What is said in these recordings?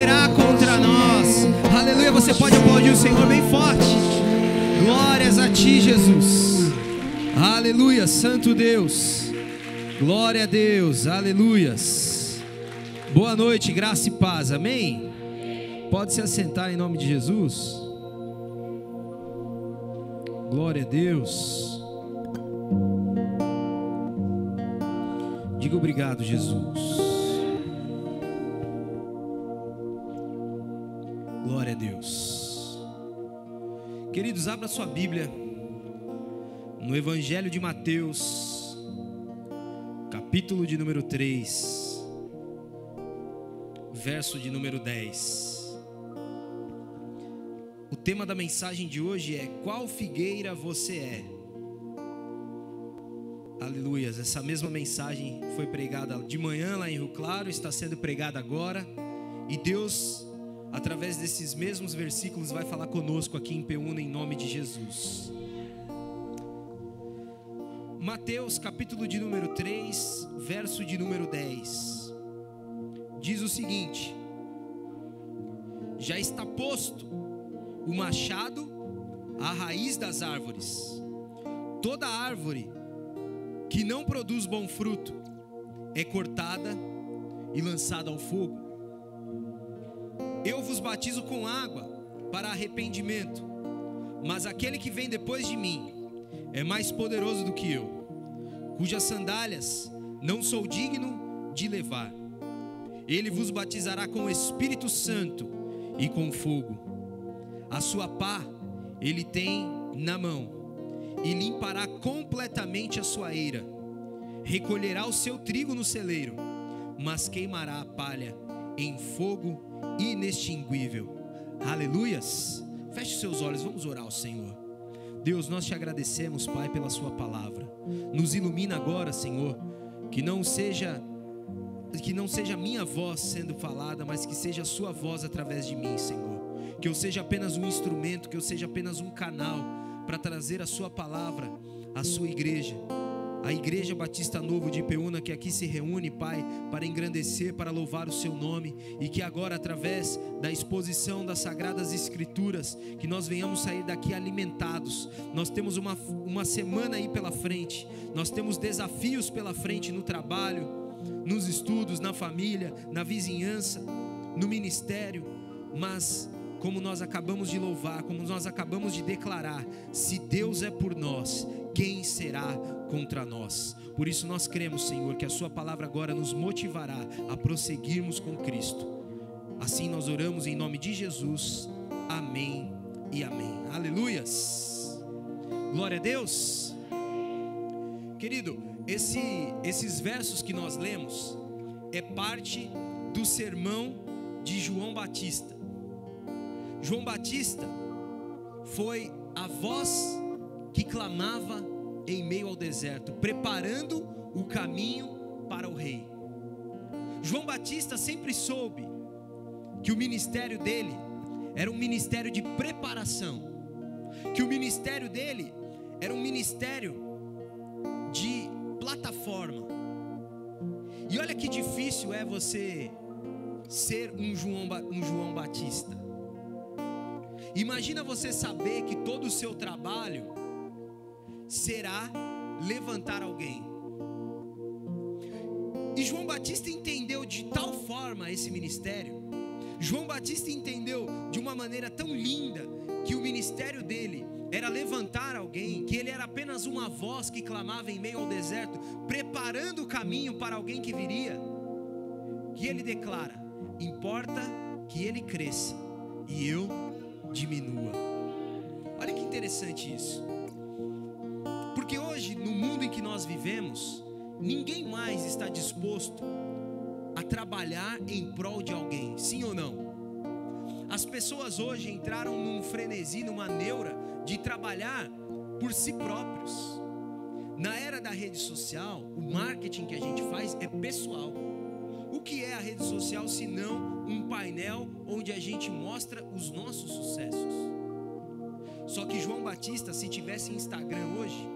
Será contra nós. Aleluia, você pode aplaudir o Senhor bem forte. Glórias a ti, Jesus. Aleluia, santo Deus. Glória a Deus, aleluias. Boa noite, graça e paz, amém? Pode se assentar em nome de Jesus. Glória a Deus. Diga obrigado, Jesus. Glória a Deus. Queridos, abra sua Bíblia no Evangelho de Mateus, capítulo de número 3, verso de número 10. O tema da mensagem de hoje é: qual figueira você é? Aleluias. Essa mesma mensagem foi pregada de manhã lá em Rio Claro, está sendo pregada agora, e Deus, através desses mesmos versículos, vai falar conosco aqui em Peúna, em nome de Jesus. Mateus, capítulo de número 3, verso de número 10, diz o seguinte: já está posto o machado à raiz das árvores. Toda árvore que não produz bom fruto é cortada e lançada ao fogo. Eu vos batizo com água para arrependimento, mas aquele que vem depois de mim é mais poderoso do que eu, cujas sandálias não sou digno de levar. Ele vos batizará com o Espírito Santo e com fogo. A sua pá ele tem na mão e limpará completamente a sua eira. Recolherá o seu trigo no celeiro, mas queimará a palha em fogo inextinguível. Aleluias. Feche seus olhos, vamos orar ao Senhor. Deus, nós te agradecemos, Pai, pela sua palavra. Nos ilumina agora, Senhor, que não seja minha voz sendo falada, mas que seja a sua voz através de mim, Senhor. Que eu seja apenas um instrumento, que eu seja apenas um canal para trazer a sua palavra à sua igreja, a Igreja Batista Novo de Peúna, que aqui se reúne, Pai, para engrandecer, para louvar o seu nome, e que agora, através da exposição das Sagradas Escrituras, que nós venhamos sair daqui alimentados. Nós temos uma semana aí pela frente, nós temos desafios pela frente no trabalho, nos estudos, na família, na vizinhança, no ministério, mas como nós acabamos de louvar, como nós acabamos de declarar, se Deus é por nós, quem será contra nós? Por isso nós cremos, Senhor, que a sua palavra agora nos motivará a prosseguirmos com Cristo. Assim nós oramos em nome de Jesus, amém e amém. Aleluias, glória a Deus. Querido, esses versos que nós lemos é parte do sermão de João Batista. João Batista foi a voz que clamava em meio ao deserto, preparando o caminho para o rei. João Batista sempre soube que o ministério dele era um ministério de preparação, que o ministério dele era um ministério de plataforma. E olha que difícil é você ser um João Batista. Imagina você saber que todo o seu trabalho será levantar alguém. E João Batista entendeu de tal forma esse ministério. João Batista entendeu de uma maneira tão linda que o ministério dele era levantar alguém, que ele era apenas uma voz que clamava em meio ao deserto, preparando o caminho para alguém que viria. Que ele declara: importa que ele cresça e eu diminua. Olha que interessante isso. Porque hoje, no mundo em que nós vivemos, ninguém mais está disposto a trabalhar em prol de alguém, sim ou não? As pessoas hoje entraram num frenesi, numa neura de trabalhar por si próprios. Na era da rede social, o marketing que a gente faz é pessoal. O que é a rede social se não um painel onde a gente mostra os nossos sucessos? Só que João Batista, se tivesse Instagram hoje,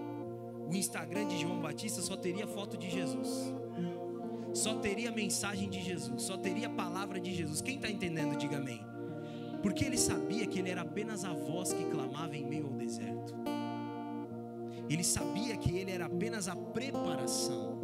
o Instagram de João Batista só teria foto de Jesus. só teria mensagem de Jesus, só teria palavra de Jesus. Quem está entendendo, diga amém. Porque ele sabia que ele era apenas a voz que clamava em meio ao deserto. Ele sabia que ele era apenas a preparação.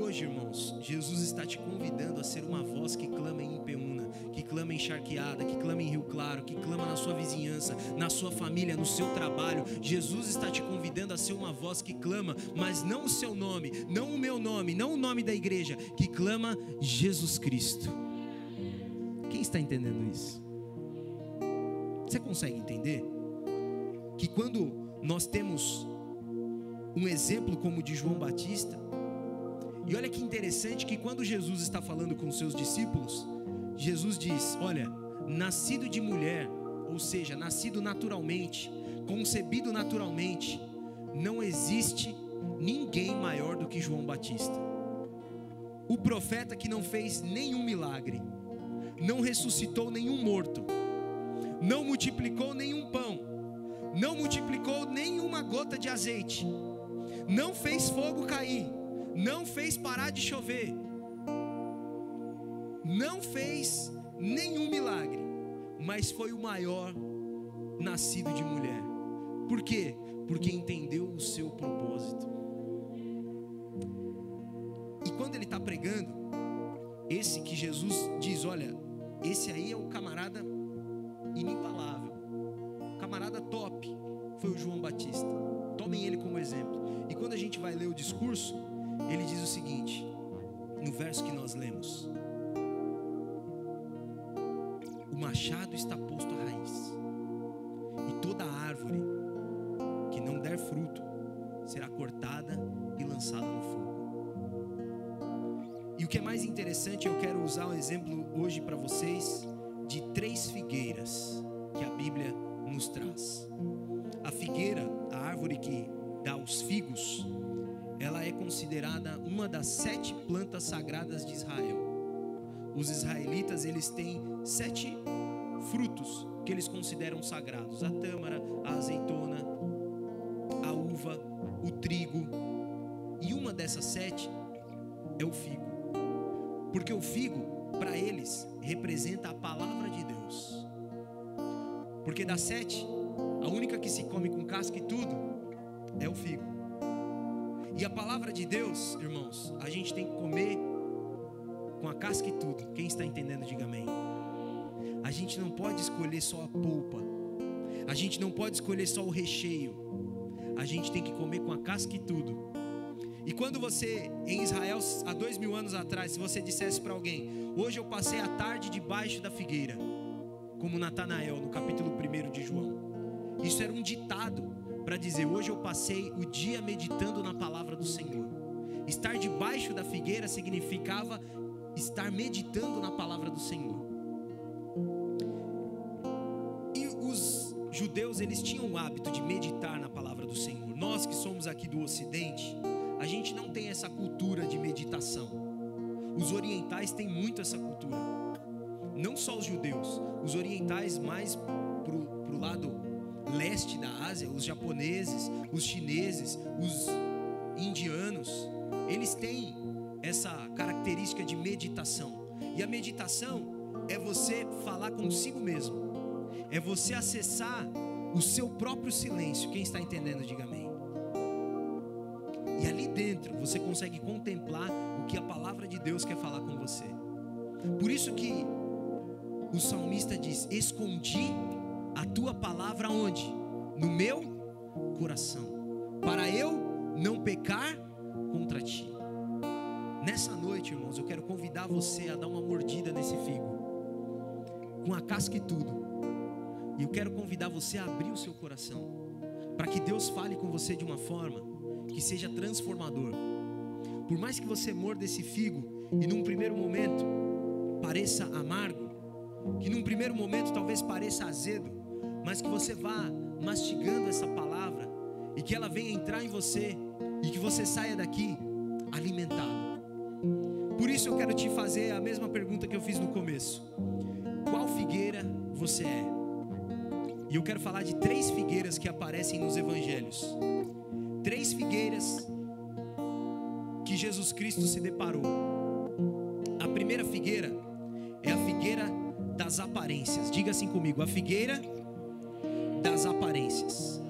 Hoje, irmãos, Jesus está te convidando a ser uma voz que clama em Ipeúna, que clama em Charqueada, que clama em Rio Claro, que clama na sua vizinhança, na sua família, no seu trabalho. Jesus está te convidando a ser uma voz que clama, mas não o seu nome, não o meu nome, não o nome da igreja, que clama Jesus Cristo. Quem está entendendo isso? Você consegue entender que quando nós temos um exemplo como o de João Batista, e olha que interessante que quando Jesus está falando com os seus discípulos, Jesus diz: olha, nascido de mulher, ou seja, nascido naturalmente, concebido naturalmente, não existe ninguém maior do que João Batista. O profeta que não fez nenhum milagre, não ressuscitou nenhum morto, não multiplicou nenhum pão, não multiplicou nenhuma gota de azeite, não fez fogo cair, não fez parar de chover, não fez nenhum milagre, mas foi o maior nascido de mulher. Por quê? Porque entendeu o seu propósito. E quando ele está pregando, esse que Jesus diz: olha, esse aí é o camarada inigualável, o camarada top, foi o João Batista. Tomem ele como exemplo. E quando a gente vai ler o discurso, ele diz o seguinte, no verso que nós lemos: o machado está posto à raiz, e toda árvore que não der fruto será cortada e lançada no fogo. E o que é mais interessante, eu quero usar um exemplo hoje para vocês de 3 figueiras que a Bíblia nos traz. A figueira, a árvore que dá os figos, ela é considerada uma das 7 plantas sagradas de Israel. Os israelitas, eles têm 7 frutos que eles consideram sagrados: a tâmara, a azeitona, a uva, o trigo. E uma dessas 7 é o figo, porque o figo, para eles, representa a palavra de Deus. Porque das 7, a única que se come com casca e tudo é o figo. E a palavra de Deus, irmãos, a gente tem que comer com a casca e tudo. Quem está entendendo, diga amém. A gente não pode escolher só a polpa, a gente não pode escolher só o recheio, a gente tem que comer com a casca e tudo. E quando você, em Israel, há 2000 anos atrás, se você dissesse para alguém: hoje eu passei a tarde debaixo da figueira, como Natanael no capítulo 1 de João, isso era um ditado para dizer: hoje eu passei o dia meditando na palavra do Senhor. Estar debaixo da figueira significava estar meditando na palavra do Senhor. E os judeus, eles tinham o hábito de meditar na palavra do Senhor. Nós que somos aqui do Ocidente, a gente não tem essa cultura de meditação. Os orientais têm muito essa cultura. Não só os judeus, os orientais mais pro lado leste da Ásia, os japoneses, os chineses, os indianos, eles têm essa característica de meditação. E a meditação é você falar consigo mesmo, é você acessar o seu próprio silêncio. Quem está entendendo, diga amém. E ali dentro você consegue contemplar o que a palavra de Deus quer falar com você. Por isso que o salmista diz: escondi a tua palavra onde? No meu coração, para eu não pecar contra ti. Nessa noite, irmãos, eu quero convidar você a dar uma mordida nesse figo, com a casca e tudo. E eu quero convidar você a abrir o seu coração, para que Deus fale com você de uma forma que seja transformador. Por mais que você morda esse figo e num primeiro momento pareça amargo, que num primeiro momento talvez pareça azedo, mas que você vá mastigando essa palavra e que ela venha entrar em você e que você saia daqui alimentado. Por isso eu quero te fazer a mesma pergunta que eu fiz no começo: qual figueira você é? E eu quero falar de 3 figueiras que aparecem nos evangelhos. 3 figueiras que Jesus Cristo se deparou. A primeira figueira é a figueira das aparências. Diga assim comigo: a figueira das aparências.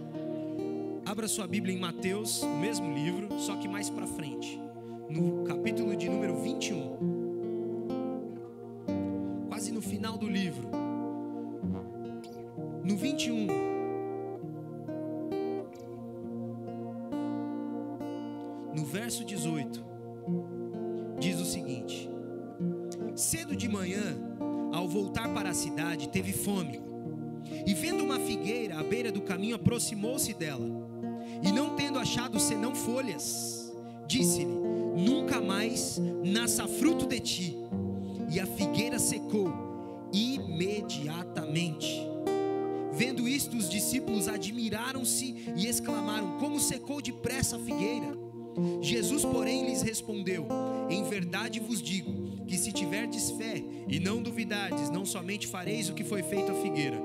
Abra sua Bíblia em Mateus, o mesmo livro, só que mais para frente, no capítulo de número 21, quase no final do livro, no 21, no verso 18, diz o seguinte: cedo de manhã, ao voltar para a cidade, teve fome, e vendo uma figueira à beira do caminho, aproximou-se dela, e não tendo achado senão folhas, disse-lhe: nunca mais nasça fruto de ti. E a figueira secou imediatamente. Vendo isto, os discípulos admiraram-se e exclamaram: como secou depressa a figueira? Jesus, porém, lhes respondeu: em verdade vos digo, que se tiverdes fé e não duvidardes, não somente fareis o que foi feito à figueira,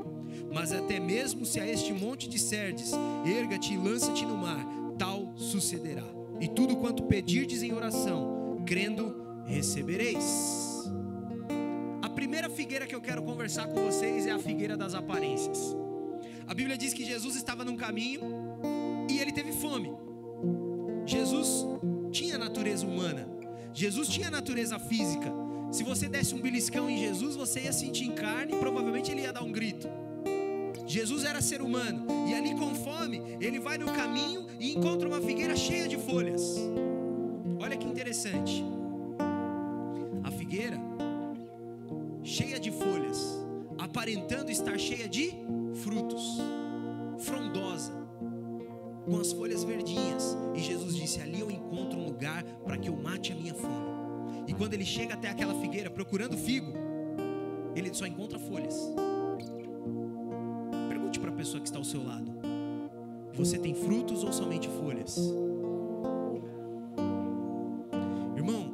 mas até mesmo se a este monte disserdes: erga-te e lança-te no mar, tal sucederá. E tudo quanto pedirdes em oração, crendo, recebereis. A primeira figueira que eu quero conversar com vocês é a figueira das aparências. A Bíblia diz que Jesus estava num caminho e ele teve fome. Jesus tinha natureza humana, Jesus tinha natureza física. Se você desse um beliscão em Jesus, você ia sentir em carne e provavelmente ele ia dar um grito. Jesus era ser humano, e ali com fome, ele vai no caminho e encontra uma figueira cheia de folhas. Olha que interessante. A figueira cheia de folhas, aparentando estar cheia de frutos, frondosa, com as folhas verdinhas. E Jesus disse: ali eu encontro um lugar para que eu mate a minha fome. E quando ele chega até aquela figueira procurando figo, ele só encontra folhas. Pergunte para a pessoa que está ao seu lado: você tem frutos ou somente folhas? Irmão,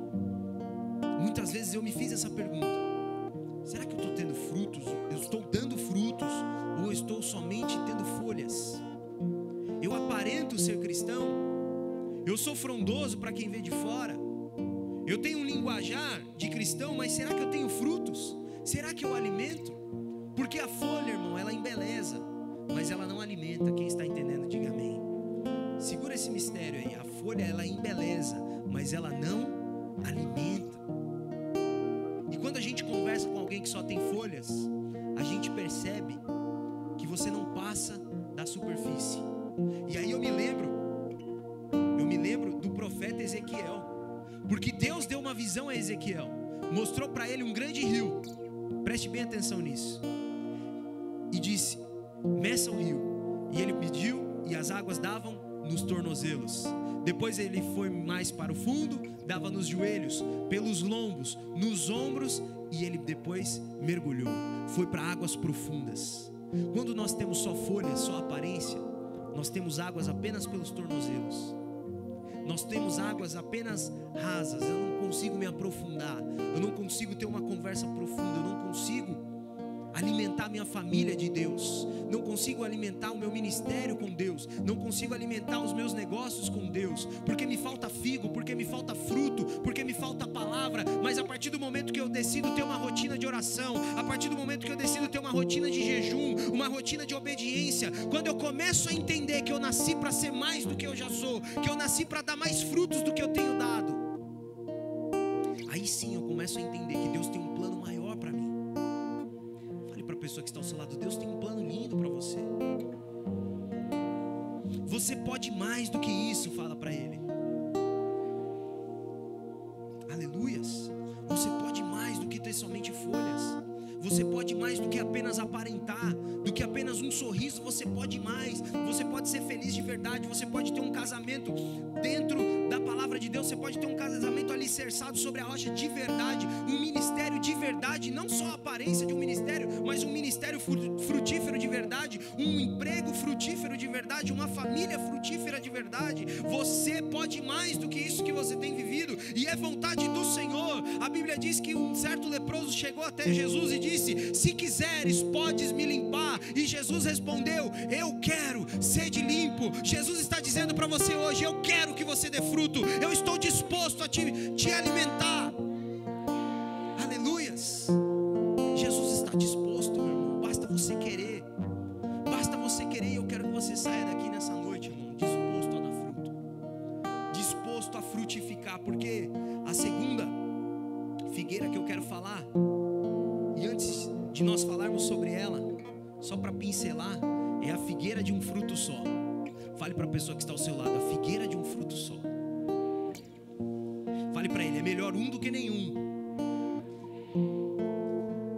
muitas vezes eu me fiz essa pergunta: será que eu estou tendo frutos? Eu estou dando frutos ou eu estou somente tendo folhas? Eu aparento ser cristão? Eu sou frondoso para quem vê de fora? Eu tenho um linguajar de cristão, mas será que eu tenho frutos? Será que eu alimento? Porque a folha, irmão, ela embeleza, mas ela não alimenta. Quem está entendendo, diga amém. Segura esse mistério aí. A folha, ela embeleza, mas ela não alimenta. E quando a gente conversa com alguém que só tem folhas, a gente percebe que você não passa da superfície. E aí eu me lembro do profeta Ezequiel, porque Deus deu uma visão a Ezequiel, mostrou para ele um grande rio, preste bem atenção nisso, e disse: meça o rio. E ele mediu e as águas davam nos tornozelos. Depois ele foi mais para o fundo, dava nos joelhos, pelos lombos, nos ombros, e ele depois mergulhou, foi para águas profundas. Quando nós temos só folhas, só aparência, nós temos águas apenas pelos tornozelos. Nós temos águas apenas rasas. Eu não consigo me aprofundar, eu não consigo ter uma conversa profunda, eu não consigo alimentar minha família de Deus, não consigo alimentar o meu ministério com Deus, não consigo alimentar os meus negócios com Deus, porque me falta figo, porque me falta fruto, porque me falta palavra. Mas a partir do momento que eu decido ter uma rotina de oração, a partir do momento que eu decido ter uma rotina de jejum, uma rotina de obediência, quando eu começo a entender que eu nasci para ser mais do que eu já sou, que eu nasci para dar mais frutos do que eu tenho dado, aí sim eu começo a entender que Deus tem um plano maior para mim. Para a pessoa que está ao seu lado: Deus tem um plano lindo para você. Você pode mais do que isso, fala para ele. Aleluias. Você pode mais do que ter somente folhas. Você pode mais do que apenas aparentar, do que apenas um sorriso. Você pode mais. Você pode ser feliz de verdade. Você pode ter um casamento dentro da palavra de Deus. Você pode ter um casamento alicerçado sobre a rocha de verdade, um ministério de verdade, não só a aparência de um ministério, mas um ministério frutífero de verdade, um emprego frutífero de verdade, uma família frutífera de verdade. Você pode mais do que isso que você tem vivido, e é vontade do Senhor. A Bíblia diz que um certo leproso chegou até Jesus e disse: se quiseres, podes me limpar. E Jesus respondeu: eu quero, sede limpo. Jesus está dizendo para você hoje: eu quero que você dê fruto, eu estou disposto a te alimentar. Aleluias. Jesus está disposto, meu irmão, basta você querer. Basta você querer. E eu quero que você saia daqui nessa noite, irmão, disposto a dar fruto, disposto a frutificar. Porque a segunda figueira que eu quero falar, e antes de nós falarmos sobre ela, só para pincelar, é a figueira de um fruto só. Fale para a pessoa que está ao seu lado: a figueira de um fruto só. Fale para ele: é melhor um do que nenhum.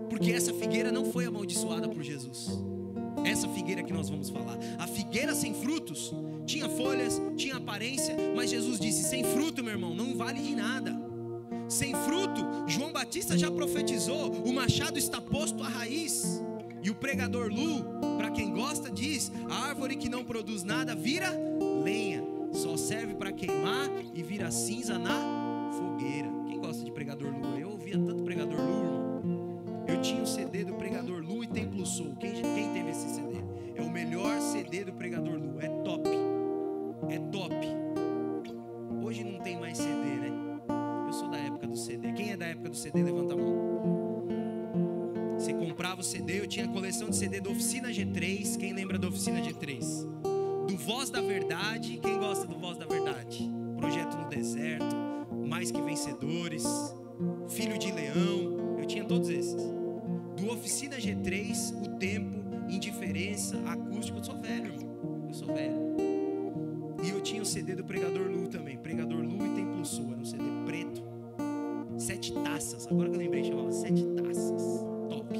Porque essa figueira não foi amaldiçoada por Jesus. Essa figueira que nós vamos falar, a figueira sem frutos, tinha folhas, tinha aparência, mas Jesus disse: sem fruto, meu irmão, não vale de nada. Sem fruto, João Batista já profetizou: o machado está posto à raiz. E o pregador Lu, para quem gosta, diz: a árvore que não produz nada vira lenha, só serve para queimar e vira cinza na fogueira. Quem gosta de pregador Lu? Eu ouvia tanto pregador Lu, irmão. Eu tinha o CD do pregador Lu e Templo Soul. Quem teve esse CD? É o melhor CD do pregador Lu. É top. É top. Hoje não tem mais CD, né? Eu sou da época do CD. Quem é da época do CD? Levanta a mão. Você comprava o CD. Eu tinha a coleção de CD do Oficina G3. Quem lembra da Oficina G3? Do Voz da Verdade. Quem gosta do Voz da Verdade? Projeto no Deserto, Mais Que Vencedores, Filho de Leão. Eu tinha todos esses. Do Oficina G3, O Tempo, Indiferença, Acústico. Eu sou velho, irmão. Eu sou velho. E eu tinha o CD do Pregador Lu também. Pregador Lu e Templo Soul. Era um CD preto. 7 taças. Agora que eu lembrei, chamava 7 taças. Top.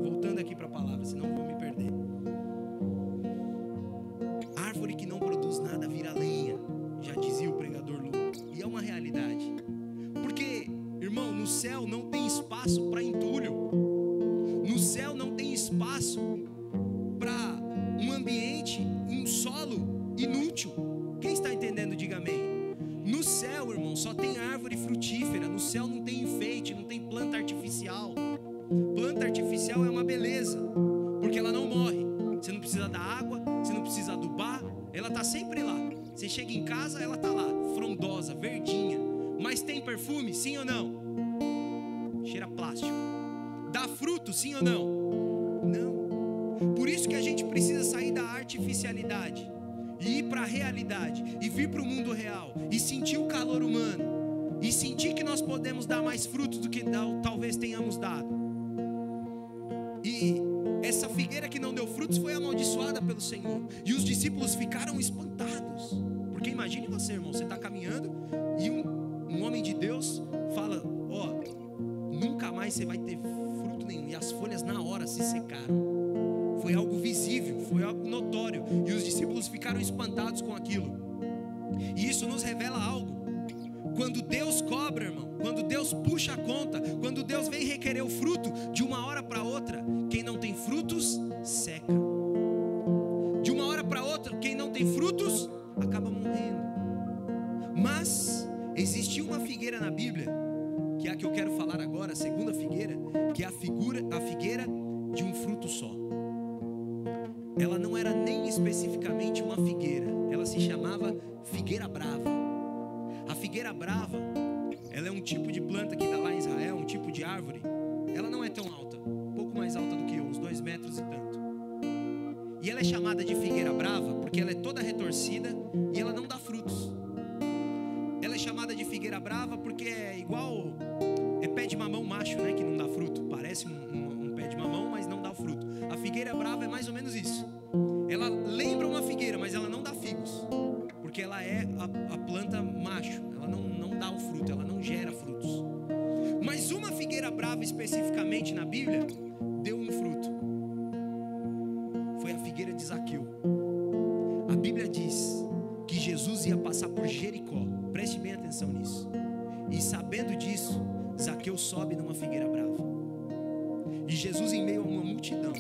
Voltando aqui para a palavra, senão eu vou me perder. Árvore que não produz nada vira lenha, já dizia o Pregador Lu. E é uma realidade. Porque, irmão, no céu não tem espaço para entulho. No céu não tem espaço para um ambiente, um solo inútil. Quem está entendendo, diga amém. No céu, irmão, só tem árvore frutífera. No céu não tem enfeite, não tem planta artificial. Planta artificial é uma beleza, porque ela não morre. Você não precisa dar água, você não precisa adubar, ela está sempre lá. Você chega em casa, ela está lá, frondosa, verdinha. Mas tem perfume, sim ou não? Cheira plástico. Dá fruto, sim ou não? Não. Por isso que a gente precisa sair da artificialidade e ir para a realidade, e vir para o mundo real, e sentir o calor humano, e sentir que nós podemos dar mais frutos do que talvez tenhamos dado. E essa figueira que não deu frutos foi amaldiçoada pelo Senhor, e os discípulos ficaram espantados. Porque imagine você, irmão, você está caminhando e um homem de Deus fala: ó, nunca mais você vai ter fruto nenhum. E as folhas na hora se secaram. Foi algo visível, foi algo notório, e os discípulos ficaram espantados com aquilo. E isso nos revela algo. Quando Deus cobra, irmão, quando Deus puxa a conta, quando Deus vem requerer o fruto, de uma hora para outra, quem não tem frutos, seca. De uma hora para outra, quem não tem frutos, acaba morrendo. Mas existiu uma figueira na Bíblia, que é a que eu quero falar agora, a segunda figueira, que é a figueira de um fruto só. Ela não era nem especificamente uma figueira, ela se chamava figueira brava. A figueira brava, ela é um tipo de planta que dá lá em Israel, um tipo de árvore. Ela não é tão alta, um pouco mais alta do que eu, uns 2 metros e tanto. E ela é chamada de figueira brava porque ela é toda retorcida e ela não dá frutos. Ela é chamada de figueira brava porque é igual, é pé de mamão macho, né, que não dá fruto. Parece um pé de mamão, mas não dá fruto. A figueira brava é mais ou menos isso. Ela lembra uma figueira, mas ela não dá figos, porque ela é a planta macho. Ela não dá o fruto, ela não gera frutos. Mas uma figueira brava especificamente na Bíblia deu um fruto. Foi a figueira de Zaqueu. A Bíblia diz que Jesus ia passar por Jericó. Preste bem atenção nisso. E sabendo disso, Zaqueu sobe numa figueira brava. E Jesus em meio a uma multidão,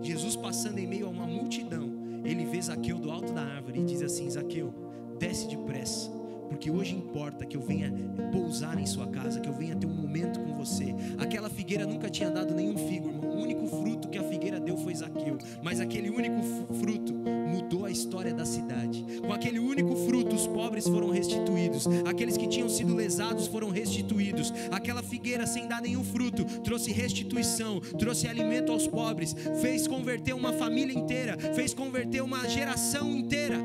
Jesus passando em meio a uma multidão, ele vê Zaqueu do alto da árvore e diz assim: Zaqueu, desce depressa, porque hoje importa que eu venha pousar em sua casa, que eu venha ter um momento com você. Aquela figueira nunca tinha dado nenhum figo, irmão. O único fruto que a figueira deu foi Zaqueu. Mas mas aquele único fruto mudou a história da cidade. Com aquele único fruto os pobres foram restituídos, aqueles que tinham sido lesados foram restituídos. Aquela figueira sem dar nenhum fruto trouxe restituição, trouxe alimento aos pobres, fez converter uma família inteira, fez converter uma geração inteira,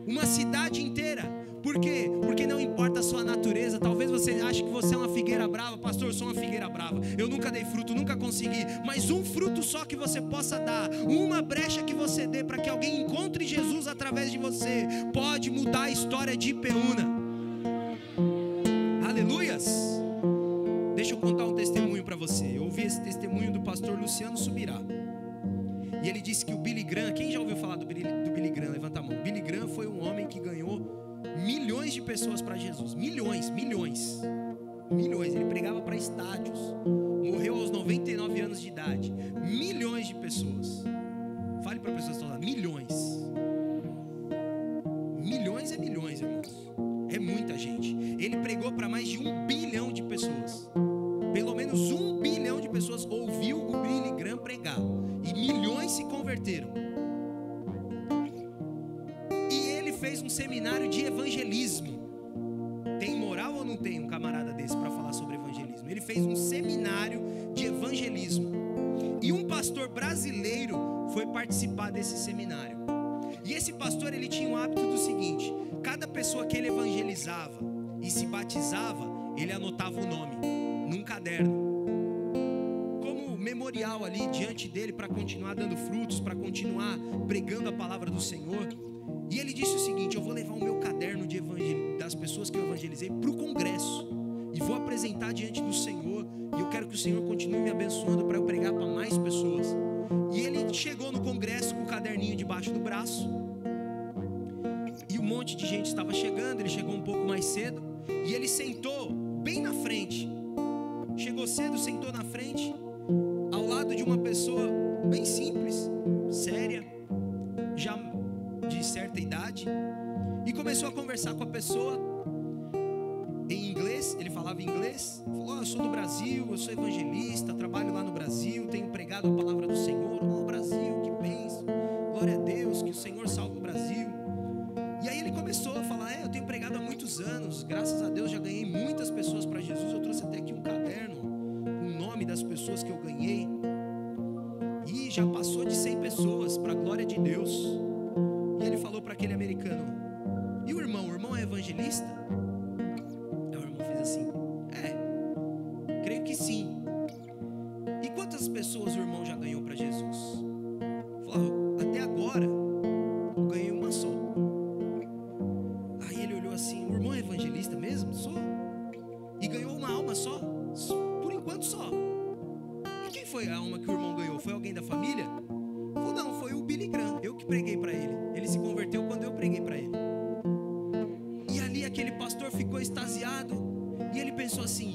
uma cidade inteira. Por quê? Porque não importa a sua natureza. Talvez você ache que você é uma figueira brava. Pastor, eu sou uma figueira brava, eu nunca dei fruto, nunca consegui. Mas um fruto só que você possa dar, uma brecha que você dê para que alguém encontre Jesus através de você, pode mudar a história de Ipeúna. Aleluias. Deixa eu contar um testemunho para você. Eu ouvi esse testemunho do pastor Luciano Subirá, e ele disse que o Billy Graham, quem já ouviu falar do Billy Graham? Levanta a mão. Billy Graham foi um homem que ganhou milhões de pessoas para Jesus. Milhões. Ele pregava para estádios. Morreu aos 99 anos de idade. Milhões de pessoas. Fale para pessoas que estão lá. Milhões. Milhões é milhões, irmãos. É muita gente. Ele pregou para mais de 1 bilhão de pessoas. Pelo menos 1 bilhão de pessoas ouviu o Billy Graham pregar. E milhões se converteram. Fez um seminário de evangelismo. Tem moral ou não tem um camarada desse para falar sobre evangelismo? Ele fez um seminário de evangelismo. E um pastor brasileiro foi participar desse seminário. E esse pastor, ele tinha o hábito do seguinte: cada pessoa que ele evangelizava e se batizava, ele anotava o nome num caderno, como memorial ali diante dele, para continuar dando frutos, para continuar pregando a palavra do Senhor. E ele disse o seguinte: eu vou levar o meu caderno de das pessoas que eu evangelizei para o congresso e vou apresentar diante do Senhor, e eu quero que o Senhor continue me abençoando para eu pregar para mais pessoas. E ele chegou no congresso com o caderninho debaixo do braço, e um monte de gente estava chegando. Ele chegou um pouco mais cedo e ele sentou bem na frente. Chegou cedo, sentou na frente, ao lado de uma pessoa bem simples, séria, já de certa idade, e começou a conversar com a pessoa em inglês. Ele falava inglês. Falou: eu sou do Brasil, eu sou evangelista, trabalho lá no Brasil, tenho pregado a palavra do Senhor. Oh, Brasil, que bênção, glória a Deus, que o Senhor salve o Brasil. E aí ele começou a falar: eu tenho pregado há muitos anos, graças a Deus já ganhei muitas pessoas para Jesus. Eu trouxe até aqui um caderno com o nome das pessoas que eu ganhei, e já passou de 100 pessoas, para a glória de Deus. E ele falou para aquele americano: e o irmão é evangelista? Aí o irmão fez assim: creio que sim. E quantas pessoas o irmão já ganhou para Jesus? Falou: até agora eu ganhei uma só. Aí ele olhou assim: o irmão é evangelista mesmo? Sou. E ganhou uma alma só? Por enquanto só. E quem foi a alma que o irmão ganhou? Foi alguém da família? Falou: não, foi o Billy Graham, eu que preguei para ele. Ele se converteu quando eu preguei para ele. E ali aquele pastor ficou extasiado, e ele pensou assim: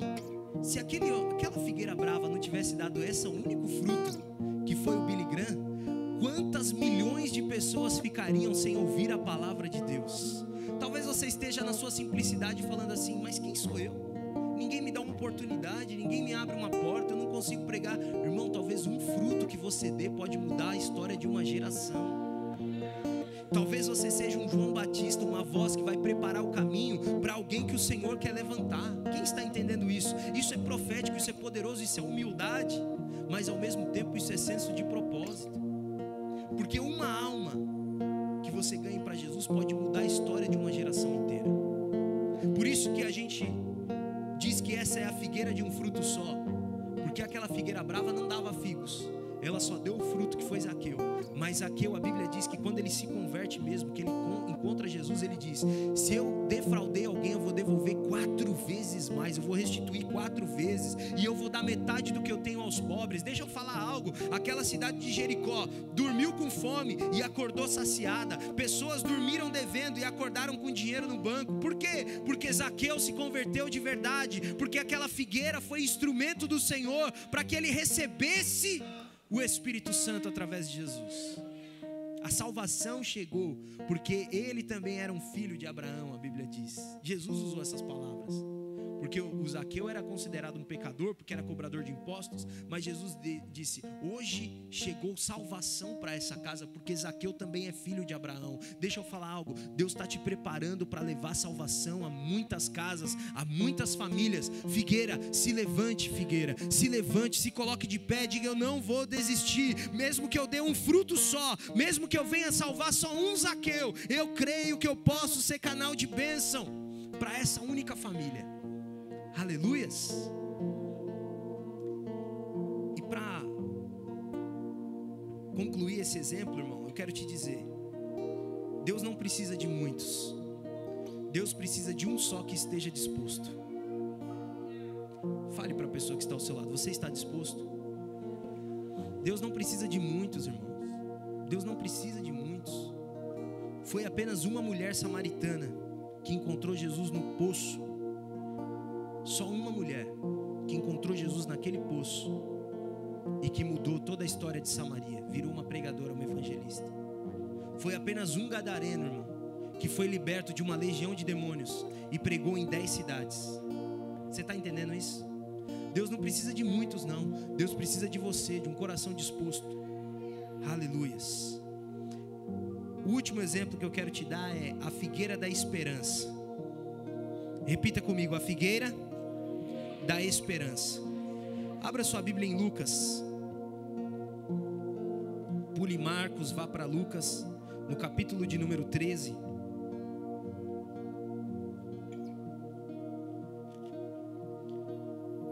se aquela figueira brava não tivesse dado esse único fruto, que foi o Billy Graham, quantas milhões de pessoas ficariam sem ouvir a palavra de Deus? Talvez você esteja na sua simplicidade falando assim: mas quem sou eu? Ninguém me dá uma oportunidade, ninguém me abre uma porta, eu não consigo pregar. Irmão, talvez um fruto que você dê pode mudar a história de uma geração. Talvez você seja um João Batista, uma voz que vai preparar o caminho para alguém que o Senhor quer levantar. Quem está entendendo isso? Isso é profético, isso é poderoso, isso é humildade, mas ao mesmo tempo isso é senso de propósito. Porque uma alma que você ganhe para Jesus pode mudar a história de uma geração inteira. Por isso que a gente diz que essa é a figueira de um fruto só, porque aquela figueira brava não dava figos, ela só deu o fruto, que foi Zaqueu. Mas Zaqueu, a Bíblia diz que quando ele se converte mesmo, que ele encontra Jesus, ele diz: se eu defraudei alguém, eu vou devolver 4 vezes mais, eu vou restituir 4 vezes, e eu vou dar metade do que eu tenho aos pobres. Deixa eu falar algo: aquela cidade de Jericó dormiu com fome e acordou saciada. Pessoas dormiram devendo e acordaram com dinheiro no banco. Por quê? Porque Zaqueu se converteu de verdade, porque aquela figueira foi instrumento do Senhor para que ele recebesse o Espírito Santo através de Jesus. A salvação chegou porque ele também era um filho de Abraão, a Bíblia diz. Jesus usou essas palavras, porque o Zaqueu era considerado um pecador, porque era cobrador de impostos, mas Jesus disse: hoje chegou salvação para essa casa, porque Zaqueu também é filho de Abraão. Deixa eu falar algo, Deus está te preparando para levar salvação a muitas casas, a muitas famílias. Figueira, se levante, Figueira, se levante, se coloque de pé, diga: eu não vou desistir, mesmo que eu dê um fruto só, mesmo que eu venha salvar só um Zaqueu, eu creio que eu posso ser canal de bênção para essa única família. Aleluias. E para concluir esse exemplo, irmão, eu quero te dizer: Deus não precisa de muitos, Deus precisa de um só que esteja disposto. Fale para a pessoa que está ao seu lado: você está disposto? Deus não precisa de muitos, irmãos. Deus não precisa de muitos. Foi apenas uma mulher samaritana que encontrou Jesus no poço. Só uma mulher que encontrou Jesus naquele poço e que mudou toda a história de Samaria, virou uma pregadora, uma evangelista. Foi apenas um gadareno, irmão, que foi liberto de uma legião de demônios e pregou em 10 cidades. Você está entendendo isso? Deus não precisa de muitos, não. Deus precisa de você, de um coração disposto. Aleluias. O último exemplo que eu quero te dar é a figueira da esperança. Repita comigo: a figueira da esperança. Abra sua Bíblia em Lucas. Pule Marcos, vá para Lucas, no capítulo de número 13.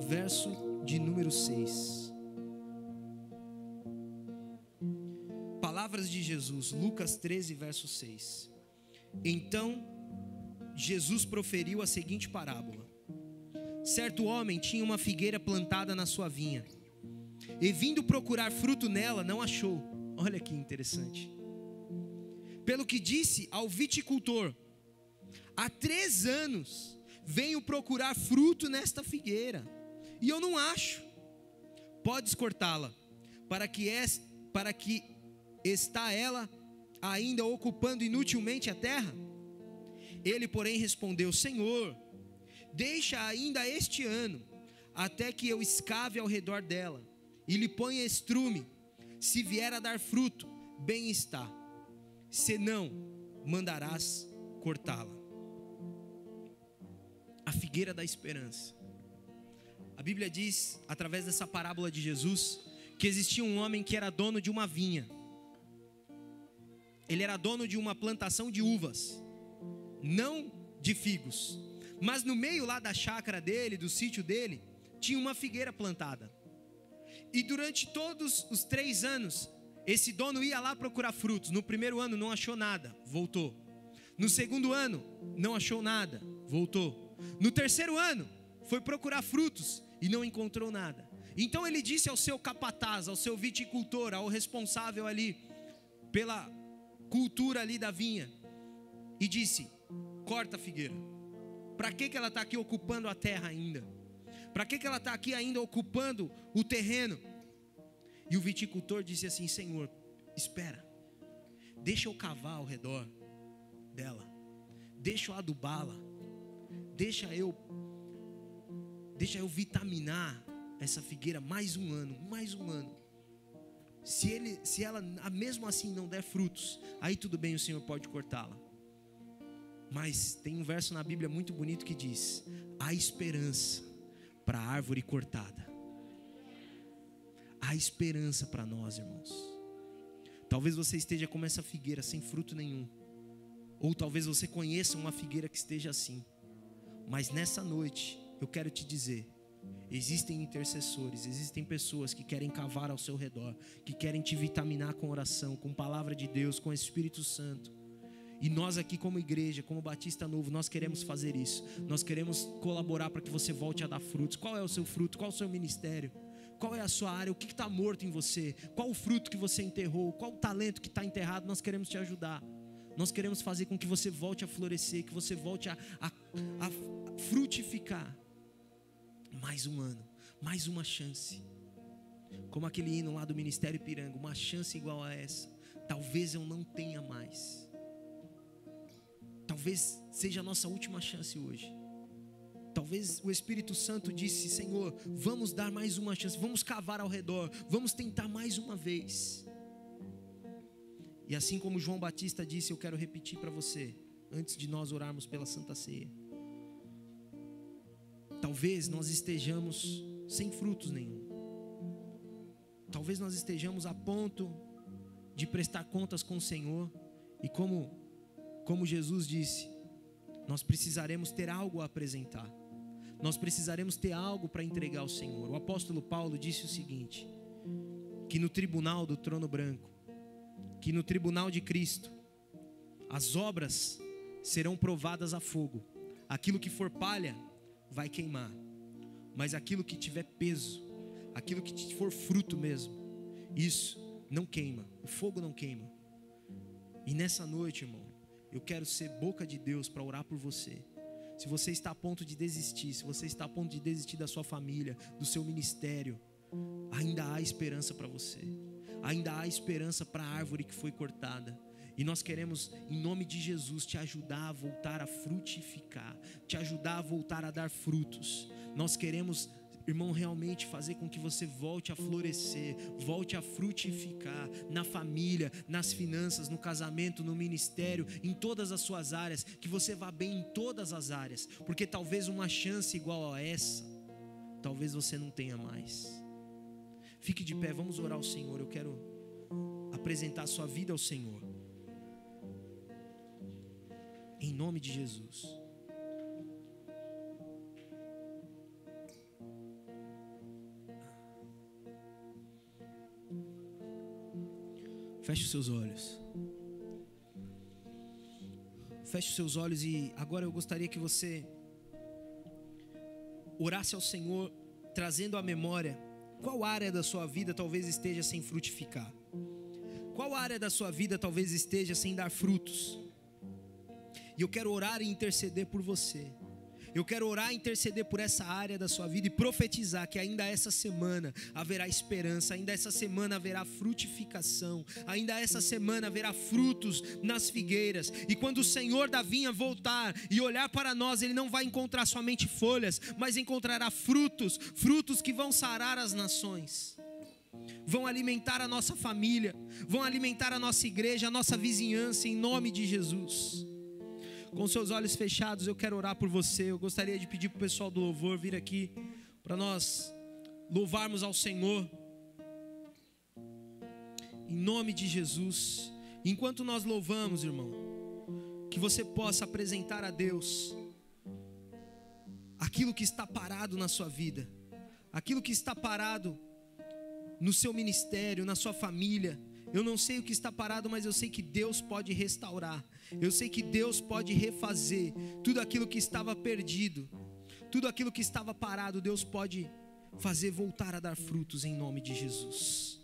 Verso de número 6. Palavras de Jesus, Lucas 13, verso 6. Então Jesus proferiu a seguinte parábola: certo homem tinha uma figueira plantada na sua vinha, e vindo procurar fruto nela, não achou. Olha que interessante. Pelo que disse ao viticultor: há 3 anos venho procurar fruto nesta figueira, e eu não acho. Podes cortá-la, para que está ela ainda ocupando inutilmente a terra? Ele, porém, respondeu: Senhor, deixa ainda este ano, até que eu escave ao redor dela, e lhe ponha estrume. Se vier a dar fruto, bem está. Se não, mandarás cortá-la. A figueira da esperança. A Bíblia diz, através dessa parábola de Jesus, que existia um homem que era dono de uma vinha. Ele era dono de uma plantação de uvas, não de figos. Mas no meio lá da chácara dele, do sítio dele, tinha uma figueira plantada. E durante todos os 3 anos, esse dono ia lá procurar frutos. No primeiro ano não achou nada, voltou. No segundo ano, não achou nada, voltou. No terceiro ano, foi procurar frutos e não encontrou nada. Então ele disse ao seu capataz, ao seu viticultor, ao responsável ali pela cultura ali da vinha, e disse: corta a figueira. Para que ela está aqui ocupando a terra ainda? Para que ela está aqui ainda ocupando o terreno? E o viticultor disse assim: Senhor, espera, deixa eu cavar ao redor dela, deixa eu adubá-la, deixa eu vitaminar essa figueira mais um ano. Se ela mesmo assim não der frutos, aí tudo bem, o Senhor pode cortá-la. Mas tem um verso na Bíblia muito bonito que diz: há esperança para a árvore cortada. Há esperança para nós, irmãos. Talvez você esteja como essa figueira sem fruto nenhum, ou talvez você conheça uma figueira que esteja assim. Mas nessa noite eu quero te dizer: existem intercessores, existem pessoas que querem cavar ao seu redor, que querem te vitaminar com oração, com palavra de Deus, com o Espírito Santo. E nós aqui como igreja, como Batista Novo, nós queremos fazer isso. Nós queremos colaborar para que você volte a dar frutos. Qual é o seu fruto? Qual é o seu ministério? Qual é a sua área? O que está morto em você? Qual o fruto que você enterrou? Qual o talento que está enterrado? Nós queremos te ajudar. Nós queremos fazer com que você volte a florescer, que você volte a frutificar. Mais um ano, mais uma chance. Como aquele hino lá do Ministério Ipiranga: uma chance igual a essa, talvez eu não tenha mais. Talvez seja a nossa última chance hoje. Talvez o Espírito Santo disse: Senhor, vamos dar mais uma chance, vamos cavar ao redor, vamos tentar mais uma vez. E assim como João Batista disse, eu quero repetir para você, antes de nós orarmos pela Santa Ceia. Talvez nós estejamos sem frutos nenhum. Talvez nós estejamos a ponto de prestar contas com o Senhor. E como Jesus disse, nós precisaremos ter algo a apresentar. Nós precisaremos ter algo para entregar ao Senhor. O apóstolo Paulo disse o seguinte: que no tribunal do trono branco, que no tribunal de Cristo, as obras serão provadas a fogo. Aquilo que for palha vai queimar, mas aquilo que tiver peso, aquilo que for fruto mesmo, isso não queima, o fogo não queima. E nessa noite, irmão, eu quero ser boca de Deus para orar por você. Se você está a ponto de desistir, se você está a ponto de desistir da sua família, do seu ministério, ainda há esperança para você. Ainda há esperança para a árvore que foi cortada. E nós queremos, em nome de Jesus, te ajudar a voltar a frutificar, te ajudar a voltar a dar frutos. Nós queremos, irmão, realmente fazer com que você volte a florescer, volte a frutificar na família, nas finanças, no casamento, no ministério, em todas as suas áreas, que você vá bem em todas as áreas, porque talvez uma chance igual a essa, talvez você não tenha mais. Fique de pé, vamos orar ao Senhor. Eu quero apresentar a sua vida ao Senhor, em nome de Jesus. Feche os seus olhos. Feche os seus olhos e agora eu gostaria que você orasse ao Senhor, trazendo à memória qual área da sua vida talvez esteja sem frutificar. Qual área da sua vida talvez esteja sem dar frutos. E eu quero orar e interceder por você. Eu quero orar e interceder por essa área da sua vida e profetizar que ainda essa semana haverá esperança, ainda essa semana haverá frutificação, ainda essa semana haverá frutos nas figueiras. E quando o Senhor da vinha voltar e olhar para nós, Ele não vai encontrar somente folhas, mas encontrará frutos, frutos que vão sarar as nações, vão alimentar a nossa família, vão alimentar a nossa igreja, a nossa vizinhança, em nome de Jesus. Com seus olhos fechados, eu quero orar por você. Eu gostaria de pedir para o pessoal do louvor vir aqui para nós louvarmos ao Senhor, em nome de Jesus. Enquanto nós louvamos, irmão, que você possa apresentar a Deus aquilo que está parado na sua vida, aquilo que está parado no seu ministério, na sua família. Eu não sei o que está parado, mas eu sei que Deus pode restaurar. Eu sei que Deus pode refazer tudo aquilo que estava perdido, tudo aquilo que estava parado. Deus pode fazer voltar a dar frutos em nome de Jesus.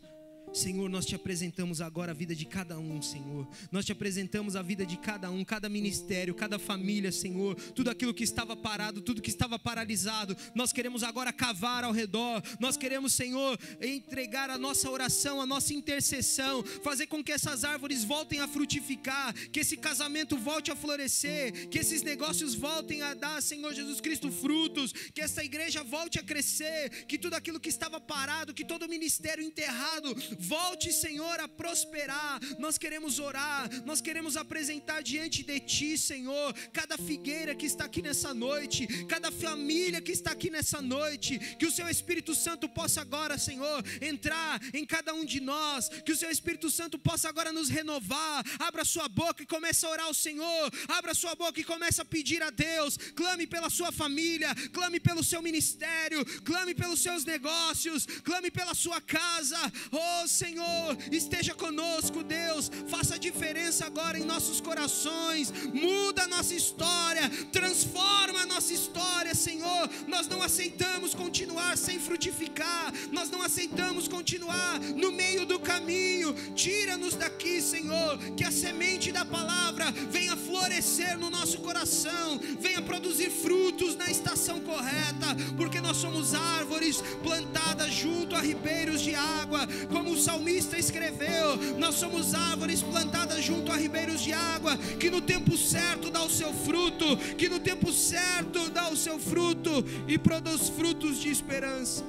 Senhor, nós te apresentamos agora a vida de cada um, Senhor. Nós te apresentamos a vida de cada um, cada ministério, cada família, Senhor. Tudo aquilo que estava parado, tudo que estava paralisado, nós queremos agora cavar ao redor. Nós queremos, Senhor, entregar a nossa oração, a nossa intercessão, fazer com que essas árvores voltem a frutificar, que esse casamento volte a florescer, que esses negócios voltem a dar, Senhor Jesus Cristo, frutos, que essa igreja volte a crescer, que tudo aquilo que estava parado, que todo ministério enterrado volte, Senhor, a prosperar. Nós queremos orar, nós queremos apresentar diante de Ti, Senhor, cada figueira que está aqui nessa noite, cada família que está aqui nessa noite, que o Seu Espírito Santo possa agora, Senhor, entrar em cada um de nós, que o Seu Espírito Santo possa agora nos renovar. Abra sua boca e comece a orar ao Senhor, abra sua boca e comece a pedir a Deus. Clame pela sua família, clame pelo seu ministério, clame pelos seus negócios, clame pela sua casa. Oh Senhor, esteja conosco, Deus, faça a diferença agora em nossos corações, muda a nossa história, transforma a nossa história, Senhor. Nós não aceitamos continuar sem frutificar, nós não aceitamos continuar no meio do caminho. Tira-nos daqui, Senhor, que a semente da palavra venha florescer no nosso coração, venha produzir frutos na estação correta, porque nós somos árvores plantadas junto a ribeiros de água, como como o salmista escreveu, nós somos árvores plantadas junto a ribeiros de água, que no tempo certo dá o seu fruto, que no tempo certo dá o seu fruto e produz frutos de esperança.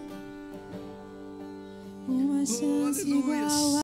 Uma chance igual